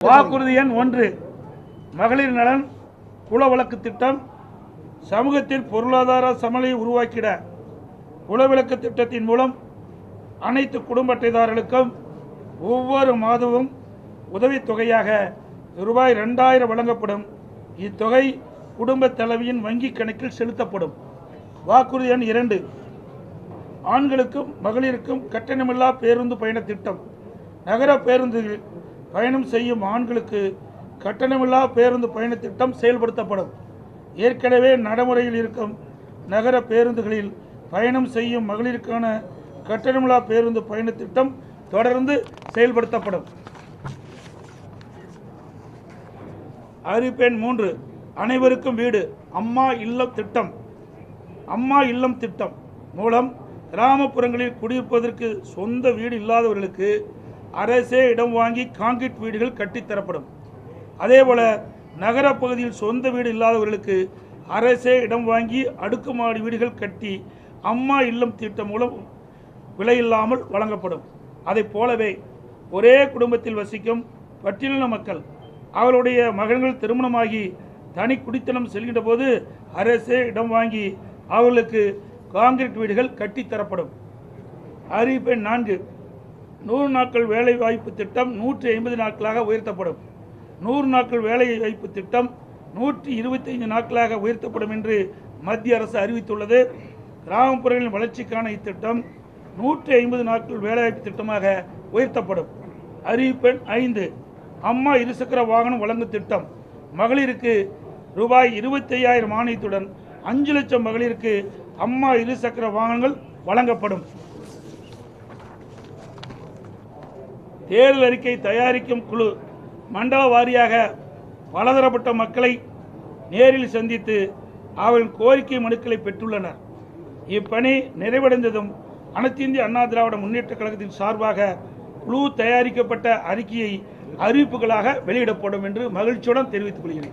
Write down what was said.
வாக்குறுதி எண் 1 மகளிர் நலன் குல வழக்கு திட்டம். சமூகத்தில் பொருளாதார சமநிலையை உருவாக்கிட குலவிளக்கு திட்டத்தின் மூலம் அனைத்து குடும்ப அட்டைதாரர்களுக்கும் ஒவ்வொரு மாதமும் உதவித்தொகையாக ரூபாய் 2000 வழங்கப்படும். இத்தொகை குடும்ப தலைவியின் வங்கி கணக்கில் செலுத்தப்படும். வாக்குறுதி எண் 2 ஆண்களுக்கும் மகளிருக்கும் கட்டணமில்லா பேருந்து பயண திட்டம். நகர பேருந்தில் பயணம் செய்யும் ஆண்களுக்கு கட்டணமில்லா பேருந்து பயண திட்டம் செயல்படுத்தப்படும். ஏற்கனவே நடைமுறையில் இருக்கும் நகர பேருந்துகளில் பயணம் செய்யும் மகளிருக்கான கட்டணமில்லா பேருந்து பயண திட்டம் தொடர்ந்து செயல்படுத்தப்படும். அறிவிப்பு எண் 3 அனைவருக்கும் வீடு அம்மா இல்லம் திட்டம். அம்மா இல்லம் திட்டம் மூலம் கிராமப்புறங்களில் குடியிருப்பதற்கு சொந்த வீடு இல்லாதவர்களுக்கு அரசே இடம் வாங்கி கான்கிரீட் வீடுகள் கட்டித்தரப்படும். அதேபோல நகரப்பகுதியில் சொந்த வீடு இல்லாதவர்களுக்கு அரசே இடம் வாங்கி அடுக்குமாடி வீடுகள் கட்டி அம்மா இல்லம் திட்டம் மூலம் விலையில்லாமல் வழங்கப்படும். அதை போலவே ஒரே குடும்பத்தில் வசிக்கும் பட்டியலின மக்கள் அவருடைய மகன்கள் திருமணமாகி தனி குடித்தனம் செல்கின்ற போது அரசே இடம் வாங்கி அவர்களுக்கு கான்கிரீட் வீடுகள் கட்டித்தரப்படும். அறிவிப்பு எண் 4 100 நாட்கள் வேலை வாய்ப்பு திட்டம் 150 நாட்களாக உயர்த்தப்படும். 100 நாட்கள் வேலை வாய்ப்பு திட்டம் 125 நாட்களாக உயர்த்தப்படும் என்று மத்திய அரசு அறிவித்துள்ளது. கிராமப்புறங்களின் வளர்ச்சிக்கான இத்திட்டம் 150 நாட்கள் வேலைவாய்ப்பு திட்டமாக உயர்த்தப்படும். அறிவிப்பு எண் 5 அம்மா இருசக்கர வாகனம் வழங்கும் திட்டம். மகளிருக்கு ரூபாய் 25,000 மானியத்துடன் 5 லட்சம் மகளிருக்கு அம்மா இருசக்கர வாகனங்கள் வழங்கப்படும். தேர்தல் அறிக்கை தயாரிக்கும் குழு மண்டல வாரியாக பலதரப்பட்ட மக்களை நேரில் சந்தித்து அவர்களின் கோரிக்கை மனுக்களை பெற்றுள்ளனர். இப்பணி நிறைவடைந்ததும் அனைத்து இந்திய அண்ணா திராவிட முன்னேற்ற கழகத்தின் சார்பாக குழு தயாரிக்கப்பட்ட அறிக்கையை அறிவிப்புகளாக வெளியிடப்படும் என்று மகிழ்ச்சியுடன் தெரிவித்துக் கொள்கிறேன்.